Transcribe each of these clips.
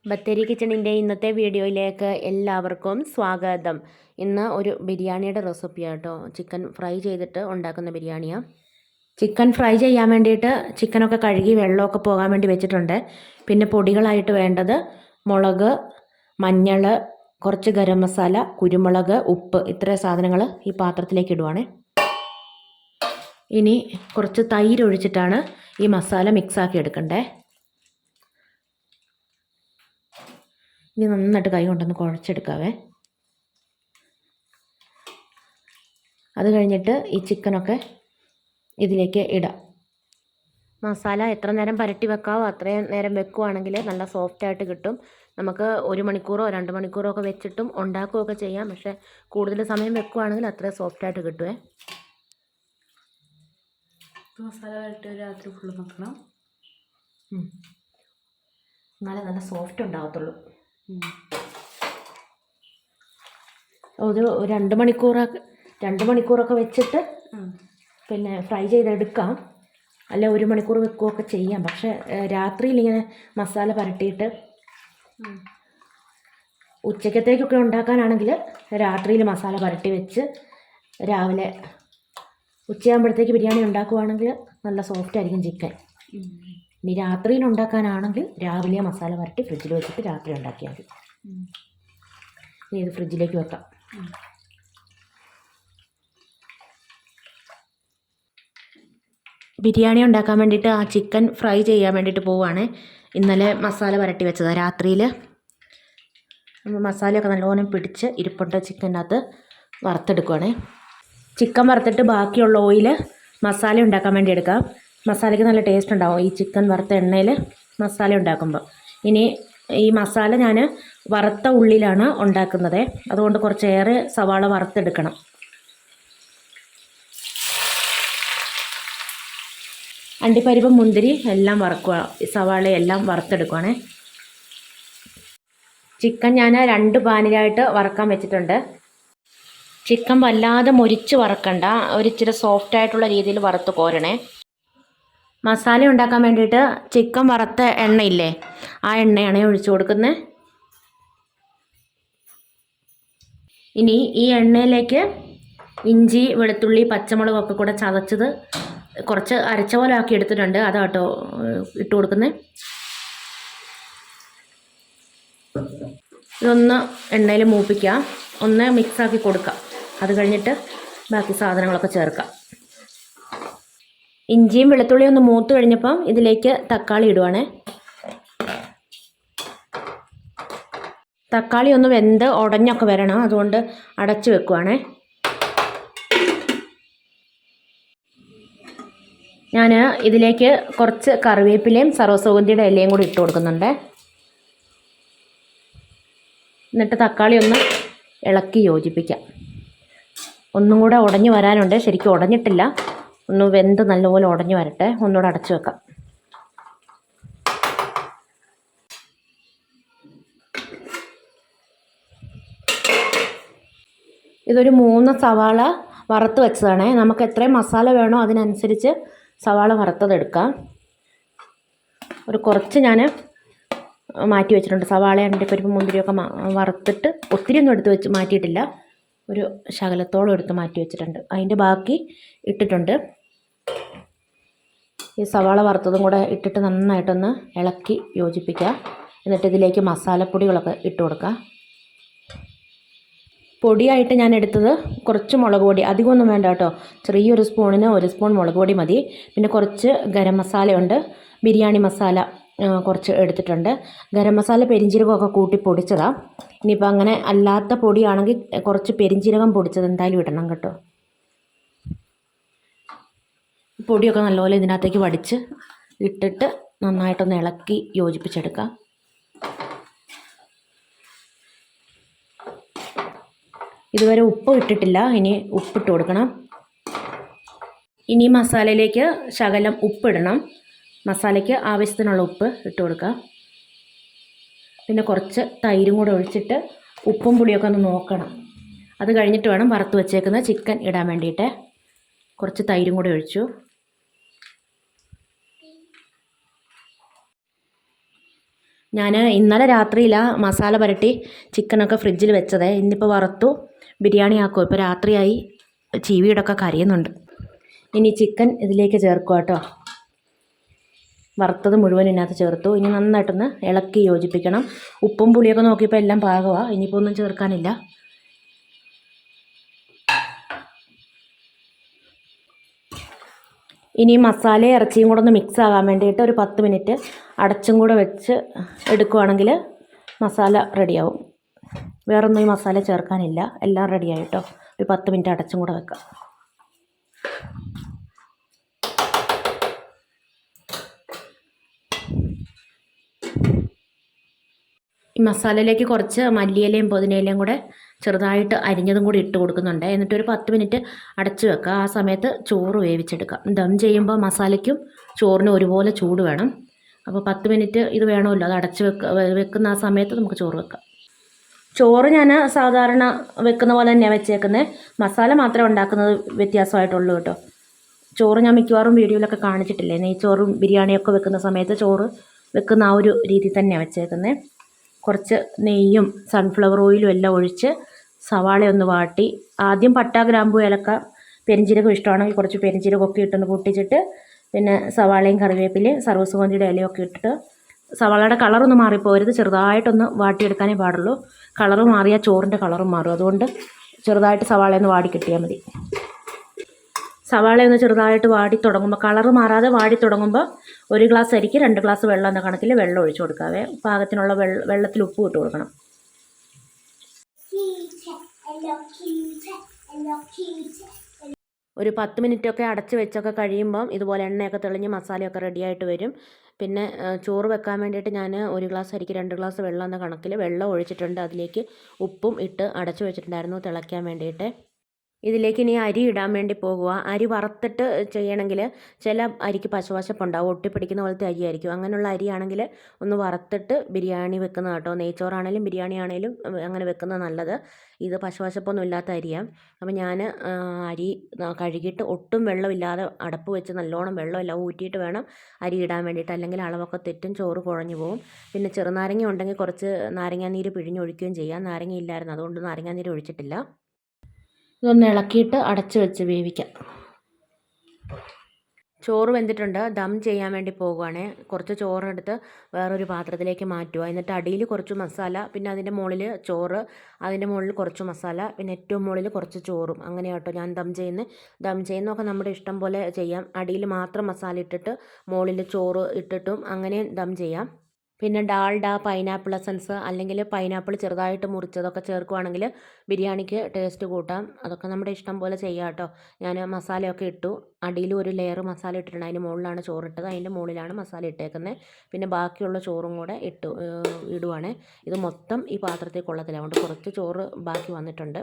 ബത്തേരി കിച്ചണിൻ്റെ ഇന്നത്തെ വീഡിയോയിലേക്ക് എല്ലാവർക്കും സ്വാഗതം. ഇന്ന് ഒരു ബിരിയാണിയുടെ റെസിപ്പിയാണ് കേട്ടോ. ചിക്കൻ ഫ്രൈ ചെയ്തിട്ട് ഉണ്ടാക്കുന്ന ബിരിയാണിയാണ്. ചിക്കൻ ഫ്രൈ ചെയ്യാൻ വേണ്ടിയിട്ട് ചിക്കനൊക്കെ കഴുകി വെള്ളമൊക്കെ പോകാൻ വേണ്ടി വെച്ചിട്ടുണ്ട്. പിന്നെ പൊടികളായിട്ട് വേണ്ടത് മുളക്, മഞ്ഞൾ, കുറച്ച് ഗരം മസാല, കുരുമുളക്, ഉപ്പ്, ഇത്രയും സാധനങ്ങൾ ഈ പാത്രത്തിലേക്ക് ഇടുവാണ്. ഇനി കുറച്ച് തൈര് ഒഴിച്ചിട്ടാണ് ഈ മസാല മിക്സാക്കി എടുക്കണ്ടേ. ഇനി നന്നായിട്ട് കൈ കൊണ്ടൊന്ന് കുഴച്ചെടുക്കാവേ. അത് കഴിഞ്ഞിട്ട് ഈ ചിക്കനൊക്കെ ഇതിലേക്ക് ഇടാം. മസാല എത്ര നേരം പരട്ടി വെക്കാവോ അത്രയും നേരം വെക്കുവാണെങ്കിൽ നല്ല സോഫ്റ്റായിട്ട് കിട്ടും. നമുക്ക് 1 മണിക്കൂറോ 2 മണിക്കൂറോ ഒക്കെ വെച്ചിട്ടും ഉണ്ടാക്കുകയൊക്കെ ചെയ്യാം. പക്ഷേ കൂടുതൽ സമയം വെക്കുവാണെങ്കിൽ അത്രയും സോഫ്റ്റായിട്ട് കിട്ടുമേ. മസാല വരട്ടി രാത്രി ഫുള്ള് വെക്കണം. എന്നാലേ നല്ല സോഫ്റ്റ് ഉണ്ടാകത്തുള്ളൂ. ഒരു 2 മണിക്കൂറൊക്കെ വെച്ചിട്ട് പിന്നെ ഫ്രൈ ചെയ്തെടുക്കാം. അല്ല 1 മണിക്കൂർ വെക്കുകയൊക്കെ ചെയ്യാം. പക്ഷേ രാത്രിയിൽ ഇങ്ങനെ മസാല പരട്ടിയിട്ട് ഉച്ചക്കത്തേക്കൊക്കെ ഉണ്ടാക്കാനാണെങ്കിൽ രാത്രിയിൽ മസാല പരട്ടി വെച്ച് രാവിലെ ഉച്ചയാകുമ്പോഴത്തേക്ക് ബിരിയാണി ഉണ്ടാക്കുവാണെങ്കിൽ നല്ല സോഫ്റ്റ് ആയിരിക്കും ചിക്കൻ. ഇനി രാത്രിയിൽ ഉണ്ടാക്കാനാണെങ്കിൽ രാവിലെ മസാല പരട്ടി ഫ്രിഡ്ജിൽ വെച്ചിട്ട് രാത്രി ഉണ്ടാക്കിയാൽ മതി. ഇനി ഇത് ഫ്രിഡ്ജിലേക്ക് വെക്കാം. ബിരിയാണി ഉണ്ടാക്കാൻ വേണ്ടിയിട്ട് ആ ചിക്കൻ ഫ്രൈ ചെയ്യാൻ വേണ്ടിയിട്ട് പോവുകയാണ്. ഇന്നലെ മസാല പരട്ടി വെച്ചതാണ്. രാത്രിയിൽ മസാലയൊക്കെ നല്ലോണം പിടിച്ച് ഇരിപ്പുണ്ട്. ചിക്കൻ്റെ അകത്ത് വറുത്തെടുക്കുവാണ്. ചിക്കൻ വറുത്തിട്ട് ബാക്കിയുള്ള ഓയിൽ മസാല ഉണ്ടാക്കാൻ വേണ്ടി എടുക്കാം. മസാലയ്ക്ക് നല്ല ടേസ്റ്റ് ഉണ്ടാവും ഈ ചിക്കൻ വറുത്ത എണ്ണയിൽ മസാല ഉണ്ടാക്കുമ്പോൾ. ഇനി ഈ മസാല ഞാൻ വറുത്ത ഉള്ളിലാണ് ഉണ്ടാക്കുന്നത്. അതുകൊണ്ട് കുറച്ചേറെ സവാള വറുത്തെടുക്കണം. അണ്ടിപ്പരിപ്പ്, മുന്തിരി എല്ലാം വറുക്കുക. സവാള എല്ലാം വറുത്തെടുക്കുവാണേ. ചിക്കൻ ഞാൻ 2 പാനിലായിട്ട് വറുക്കാൻ വെച്ചിട്ടുണ്ട്. ചിക്കൻ വല്ലാതെ മൊരിച്ച് വറക്കണ്ട, ഒരിച്ചിരി സോഫ്റ്റായിട്ടുള്ള രീതിയിൽ വറുത്ത് കോരണേ. മസാല ഉണ്ടാക്കാൻ വേണ്ടിയിട്ട് ചിക്കൻ വറുത്ത എണ്ണയില്ലേ, ആ എണ്ണയാണ് ഒഴിച്ചു കൊടുക്കുന്നത്. ഇനി ഈ എണ്ണയിലേക്ക് ഇഞ്ചി, വെളുത്തുള്ളി, പച്ചമുളകൊക്കെ കൂടെ ചതച്ചത് കുറച്ച് അരച്ച പോലെ ആക്കി എടുത്തിട്ടുണ്ട്. അതാട്ടോ ഇട്ട് കൊടുക്കുന്നത്. ഇതൊന്ന് എണ്ണയിൽ മൂപ്പിക്കാം, ഒന്ന് മിക്സാക്കി കൊടുക്കാം. അത് കഴിഞ്ഞിട്ട് ബാക്കി സാധനങ്ങളൊക്കെ ചേർക്കാം. ഇഞ്ചിയും വെളുത്തുള്ളിയും ഒന്ന് മൂത്ത് കഴിഞ്ഞപ്പം ഇതിലേക്ക് തക്കാളി ഇടുവാണേ. തക്കാളി ഒന്ന് വെന്ത് ഉടഞ്ഞൊക്കെ വരണം, അതുകൊണ്ട് അടച്ചു വെക്കുവാണേ. ഞാൻ ഇതിലേക്ക് കുറച്ച് കറിവേപ്പിലയും സർവ്വസുഗന്ധിയുടെ ഇലയും കൂടി ഇട്ട് കൊടുക്കുന്നുണ്ട്. എന്നിട്ട് തക്കാളി ഒന്ന് ഇളക്കി യോജിപ്പിക്കാം. ഒന്നും കൂടെ ഉടഞ്ഞു വരാനുണ്ട്, ശരിക്കും ഉടഞ്ഞിട്ടില്ല. ഒന്ന് വെന്ത് നല്ലപോലെ ഉടഞ്ഞു വരട്ടെ. ഒന്നുകൂടെ അടച്ചു വെക്കാം. ഇതൊരു 3 സവാള വറുത്ത് വെച്ചതാണേ. നമുക്ക് എത്രയും മസാല വേണോ അതിനനുസരിച്ച് സവാള വറുത്തതെടുക്കാം. ഒരു കുറച്ച് ഞാൻ മാറ്റി വെച്ചിട്ടുണ്ട്. സവാള, അണ്ടിപ്പരിപ്പ്, മുന്തിരിയൊക്കെ വറുത്തിട്ട് ഒത്തിരി ഒന്നും എടുത്ത് വെച്ച് മാറ്റിയിട്ടില്ല. ഒരു ശകലത്തോളം എടുത്ത് മാറ്റി വെച്ചിട്ടുണ്ട്. അതിൻ്റെ ബാക്കി ഇട്ടിട്ടുണ്ട്. ഈ സവാള വറുത്തതും കൂടെ ഇട്ടിട്ട് നന്നായിട്ടൊന്ന് ഇളക്കി യോജിപ്പിക്കുക. എന്നിട്ട് ഇതിലേക്ക് മസാലപ്പൊടികളൊക്കെ ഇട്ട് കൊടുക്കുക. പൊടിയായിട്ട് ഞാൻ എടുത്തത് കുറച്ച് മുളക് പൊടി, അധികമൊന്നും വേണ്ട കേട്ടോ. ചെറിയൊരു സ്പൂണിന് 1 സ്പൂൺ മുളക് പൊടി മതി. പിന്നെ കുറച്ച് ഗരം മസാലയുണ്ട്, ബിരിയാണി മസാല കുറച്ച് എടുത്തിട്ടുണ്ട്. ഗരം മസാല പെരിഞ്ജീരകമൊക്കെ കൂട്ടി പൊടിച്ചതാണ്. ഇനിയിപ്പോൾ അങ്ങനെ അല്ലാത്ത പൊടിയാണെങ്കിൽ കുറച്ച് പെരിഞ്ജീരകം പൊടിച്ചത് എന്തായാലും ഇടണം കേട്ടോ. പൊടിയൊക്കെ നല്ലപോലെ ഇതിനകത്തേക്ക് വടിച്ച് ഇട്ടിട്ട് നന്നായിട്ടൊന്ന് ഇളക്കി യോജിപ്പിച്ചെടുക്കാം. ഇതുവരെ ഉപ്പ് ഇട്ടിട്ടില്ല, ഇനി ഉപ്പിട്ട് കൊടുക്കണം. ഇനി മസാലയിലേക്ക് ശകലം ഉപ്പിടണം. മസാലയ്ക്ക് ആവശ്യത്തിനുള്ള ഉപ്പ് ഇട്ട് കൊടുക്കുക. പിന്നെ കുറച്ച് തൈരും കൂടെ ഒഴിച്ചിട്ട് ഉപ്പും പുളിയൊക്കെ ഒന്ന് നോക്കണം. അത് കഴിഞ്ഞിട്ട് വേണം വറുത്ത് വെച്ചേക്കുന്ന ചിക്കൻ ഇടാൻ വേണ്ടിയിട്ട്. കുറച്ച് തൈരും കൂടെ ഒഴിച്ചു. ഞാൻ ഇന്നലെ രാത്രിയിലാണ് മസാല പുരട്ടി ചിക്കനൊക്കെ ഫ്രിഡ്ജിൽ വെച്ചത്. ഇന്നിപ്പോൾ വറുത്തു ബിരിയാണി ആക്കും. ഇപ്പോൾ രാത്രിയായി, ചീവീടൊക്കെ കരയുന്നുണ്ട്. ഇനി ചിക്കൻ ഇതിലേക്ക് ചേർക്കുക കേട്ടോ. വറുത്തത് മുഴുവൻ ഇതിനകത്ത് ചേർത്തു. ഇനി നന്നായിട്ടൊന്ന് ഇളക്കി യോജിപ്പിക്കണം. ഉപ്പും പുളിയൊക്കെ നോക്കിയപ്പോൾ എല്ലാം പാകമാണ്. ഇനിയിപ്പോൾ ഒന്നും ചേർക്കാനില്ല. ഇനി മസാലയും ഇറച്ചിയും കൂടെ ഒന്ന് മിക്സ് ആകാൻ വേണ്ടിയിട്ട് ഒരു 10 മിനിറ്റ് അടച്ചും കൂടെ വെച്ച് എടുക്കുകയാണെങ്കിൽ മസാല റെഡിയാവും. വേറൊന്നും ഈ മസാല ചേർക്കാനില്ല, എല്ലാം റെഡിയായിട്ടോ. ഒരു 10 മിനിറ്റ് അടച്ചും കൂടെ വെക്കാം. ഈ മസാലയിലേക്ക് കുറച്ച് മല്ലിയിലയും പുതിനയിലയും കൂടെ ചെറുതായിട്ട് അരിഞ്ഞതും കൂടി ഇട്ട് കൊടുക്കുന്നുണ്ട്. എന്നിട്ട് ഒരു 10 മിനിറ്റ് അടച്ചു വെക്കുക. ആ സമയത്ത് ചോറ് വേവിച്ചെടുക്കാം. ദം ചെയ്യുമ്പോൾ മസാലയ്ക്കും ചോറിനും ഒരുപോലെ ചൂട് വേണം. അപ്പോൾ 10 മിനിറ്റ് ഇത് വേണമല്ലോ, അത് അടച്ച് വെക്കുന്ന ആ സമയത്ത് നമുക്ക് ചോറ് വെക്കാം. ചോറ് ഞാൻ സാധാരണ വെക്കുന്ന പോലെ തന്നെയാണ് വെച്ചേക്കുന്നത്. മസാല മാത്രമേ ഉണ്ടാക്കുന്നത് വ്യത്യാസമായിട്ടുള്ളൂ കേട്ടോ. ചോറ് ഞാൻ മിക്കവാറും വീഡിയോയിലൊക്കെ കാണിച്ചിട്ടില്ലേ, നെയ്ച്ചോറും ബിരിയാണിയൊക്കെ വെക്കുന്ന സമയത്ത് ചോറ് വെക്കുന്ന ആ ഒരു രീതി തന്നെയാണ് വെച്ചേക്കുന്നത്. കുറച്ച് നെയ്യും സൺഫ്ലവർ ഓയിലും എല്ലാം ഒഴിച്ച് സവാള ഒന്ന് വാട്ടി, ആദ്യം പട്ട, ഗ്രാമ്പൂ, ഏലക്ക, പെരിഞ്ചീരകം ഇഷ്ടമാണെങ്കിൽ കുറച്ച് പെരിഞ്ചീരകമൊക്കെ ഇട്ടൊന്ന് പൊട്ടിച്ചിട്ട് പിന്നെ സവാളയും കറിവേപ്പിലയും സർവ്വസുഗന്ധിയുടെ ഇലയൊക്കെ ഇട്ടിട്ട്, സവാളയുടെ കളറൊന്നും മാറിപ്പോകരുത്, ചെറുതായിട്ടൊന്ന് വാട്ടിയെടുക്കാനേ പാടുള്ളൂ. കളറ് മാറിയാൽ ചോറിൻ്റെ കളറും മാറും. അതുകൊണ്ട് ചെറുതായിട്ട് സവാളയൊന്ന് വാടി കിട്ടിയാൽ മതി. സവാളയൊന്ന് ചെറുതായിട്ട് വാടി തുടങ്ങുമ്പോൾ, കളറ് മാറാതെ വാടി തുടങ്ങുമ്പോൾ 1 ഗ്ലാസ് അരിക്ക് 2 ഗ്ലാസ് വെള്ളം എന്ന കണക്കിൽ വെള്ളം ഒഴിച്ച് കൊടുക്കാവേ. പാകത്തിനുള്ള വെള്ളത്തിൽ ഉപ്പ് ഇട്ട് കൊടുക്കണം. ഒരു 10 മിനിറ്റൊക്കെ അടച്ച് വെച്ചൊക്കെ കഴിയുമ്പം ഇതുപോലെ എണ്ണയൊക്കെ തെളിഞ്ഞ് മസാലയൊക്കെ റെഡിയായിട്ട് വരും. പിന്നെ ചോറ് വെക്കാൻ വേണ്ടിയിട്ട് ഞാൻ 1 ഗ്ലാസ് അരിക്ക് 2 ഗ്ലാസ് വെള്ളം എന്ന കണക്കിൽ വെള്ളം ഒഴിച്ചിട്ടുണ്ട്. അതിലേക്ക് ഉപ്പും ഇട്ട് അടച്ചു വെച്ചിട്ടുണ്ടായിരുന്നു തിളയ്ക്കാൻ വേണ്ടിയിട്ട്. ഇതിലേക്ക് ഇനി അരി ഇടാൻ വേണ്ടി പോകുക. അരി വറുത്തിട്ട് ചെയ്യണമെങ്കിൽ ചില അരിക്ക് പശവശപ്പുണ്ടാവും, ഒട്ടിപ്പിടിക്കുന്ന പോലത്തെ അരിയായിരിക്കും. അങ്ങനെയുള്ള അരിയാണെങ്കിൽ ഒന്ന് വറുത്തിട്ട് ബിരിയാണി വെക്കുന്ന കേട്ടോ. നെയ്ച്ചോറാണേലും ബിരിയാണി ആണേലും അങ്ങനെ വെക്കുന്നത് നല്ലത്. ഇത് പശവശപ്പൊന്നും ഇല്ലാത്ത അരിയാണ്. അപ്പോൾ ഞാൻ അരി കഴുകിയിട്ട് ഒട്ടും വെള്ളമില്ലാതെ അടപ്പ് വെച്ച് നല്ലോണം വെള്ളമെല്ലാം ഊറ്റിയിട്ട് വേണം അരി ഇടാൻ വേണ്ടിയിട്ട്, അല്ലെങ്കിൽ അളവൊക്കെ തെറ്റും, ചോറ് കുഴഞ്ഞു പോകും. പിന്നെ ചെറുനാരങ്ങ ഉണ്ടെങ്കിൽ കുറച്ച് നാരങ്ങാനീര് പിഴിഞ്ഞൊഴിക്കുകയും ചെയ്യാം. നാരങ്ങ ഇല്ലായിരുന്നു, അതുകൊണ്ട് നാരങ്ങാനീര് ഒഴിച്ചിട്ടില്ല. ഇതൊന്ന് ഇളക്കിയിട്ട് അടച്ച് വെച്ച് വേവിക്കാം. ചോറ് വെന്തിട്ടുണ്ട്. ദം ചെയ്യാൻ വേണ്ടി പോകുവാണേ. കുറച്ച് ചോറെടുത്ത് വേറൊരു പാത്രത്തിലേക്ക് മാറ്റുക. എന്നിട്ട് അടിയിൽ കുറച്ച് മസാല, പിന്നെ അതിൻ്റെ മുകളിൽ ചോറ്, അതിൻ്റെ മുകളിൽ കുറച്ച് മസാല, പിന്നെ ഏറ്റവും മുകളിൽ കുറച്ച് ചോറും. അങ്ങനെ കേട്ടോ ഞാൻ ദം ചെയ്യുന്നത്. ദം ചെയ്യുന്നതൊക്കെ നമ്മുടെ ഇഷ്ടം പോലെ ചെയ്യാം. അടിയിൽ മാത്രം മസാല ഇട്ടിട്ട് മുകളിൽ ചോറ് ഇട്ടിട്ടും അങ്ങനെ ദം ചെയ്യാം. പിന്നെ ഡാൽഡ, പൈനാപ്പിൾ എസൻസ് അല്ലെങ്കിൽ പൈനാപ്പിൾ ചെറുതായിട്ട് മുറിച്ചതൊക്കെ ചേർക്കുവാണെങ്കിൽ ബിരിയാണിക്ക് ടേസ്റ്റ് കൂട്ടാം. അതൊക്കെ നമ്മുടെ ഇഷ്ടം പോലെ ചെയ്യാം കേട്ടോ. ഞാൻ മസാലയൊക്കെ ഇട്ടു. അടിയിൽ ഒരു ലെയർ മസാല ഇട്ടിട്ടുണ്ട്, അതിന് മുകളിലാണ് ചോറിട്ടത്, അതിൻ്റെ മുകളിലാണ് മസാല ഇട്ടേക്കുന്നത്. പിന്നെ ബാക്കിയുള്ള ചോറും കൂടെ ഇടുവാണ്. ഇത് മൊത്തം ഈ പാത്രത്തിൽ കൊള്ളത്തില്ല, അതുകൊണ്ട് കുറച്ച് ചോറ് ബാക്കി വന്നിട്ടുണ്ട്.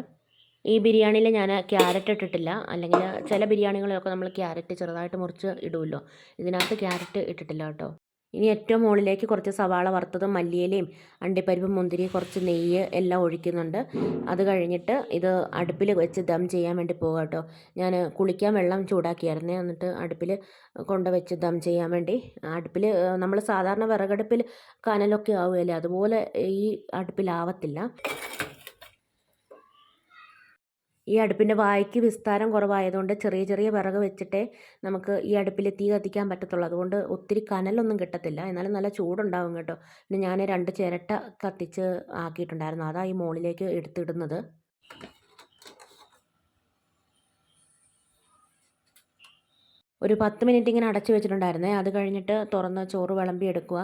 ഈ ബിരിയാണിയിൽ ഞാൻ ക്യാരറ്റ് ഇട്ടിട്ടില്ല. അല്ലെങ്കിൽ ചില ബിരിയാണികളൊക്കെ നമ്മൾ ക്യാരറ്റ് ചെറുതായിട്ട് മുറിച്ച് ഇടുമല്ലോ, ഇതിനകത്ത് ക്യാരറ്റ് ഇട്ടിട്ടില്ല കേട്ടോ. ഇനി ഏറ്റവും മുകളിലേക്ക് കുറച്ച് സവാള വറുത്തതും മല്ലിയിലയും അണ്ടിപ്പരിപ്പും മുന്തിരി, കുറച്ച് നെയ്യ് എല്ലാം ഒഴിക്കുന്നുണ്ട്. അത് കഴിഞ്ഞിട്ട് ഇത് അടുപ്പിൽ വെച്ച് ദം ചെയ്യാൻ വേണ്ടി പോകുക കേട്ടോ. ഞാൻ കുളിക്കാൻ വെള്ളം ചൂടാക്കിയായിരുന്നേ, എന്നിട്ട് അടുപ്പിൽ വെച്ച് ദം ചെയ്യാൻ വേണ്ടി. അടുപ്പിൽ നമ്മൾ സാധാരണ വിറകടുപ്പിൽ കനലൊക്കെ ആവുകയല്ലേ, അതുപോലെ ഈ അടുപ്പിലാവത്തില്ല. ഈ അടുപ്പിൻ്റെ വായ്ക്ക് വിസ്താരം കുറവായതുകൊണ്ട് ചെറിയ ചെറിയ വിറക് വെച്ചിട്ടേ നമുക്ക് ഈ അടുപ്പിൽ തീ കത്തിക്കാൻ പറ്റത്തുള്ളൂ. അതുകൊണ്ട് ഒത്തിരി കനലൊന്നും കിട്ടത്തില്ല, എന്നാലും നല്ല ചൂടുണ്ടാവും കേട്ടോ. പിന്നെ ഞാൻ 2 ചിരട്ട കത്തിച്ച് ആക്കിയിട്ടുണ്ടായിരുന്നു, അതാണ് ഈ മുകളിലേക്ക് എടുത്തിടുന്നത്. ഒരു 10 മിനിറ്റ് ഇങ്ങനെ അടച്ചു വെച്ചിട്ടുണ്ടായിരുന്നേ. അത് കഴിഞ്ഞിട്ട് തുറന്ന് ചോറ് വിളമ്പി എടുക്കുക.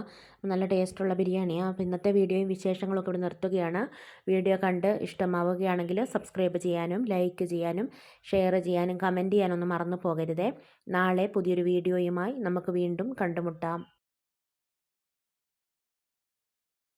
നല്ല ടേസ്റ്റുള്ള ബിരിയാണിയാണ്. അപ്പോൾ ഇന്നത്തെ വീഡിയോയും വിശേഷങ്ങളൊക്കെ ഇവിടെ നിർത്തുകയാണ്. വീഡിയോ കണ്ട് ഇഷ്ടമാവുകയാണെങ്കിൽ സബ്സ്ക്രൈബ് ചെയ്യാനും ലൈക്ക് ചെയ്യാനും ഷെയർ ചെയ്യാനും കമൻറ്റ് ചെയ്യാനൊന്നും മറന്നു പോകരുതേ. നാളെ പുതിയൊരു വീഡിയോയുമായി നമുക്ക് വീണ്ടും കണ്ടുമുട്ടാം.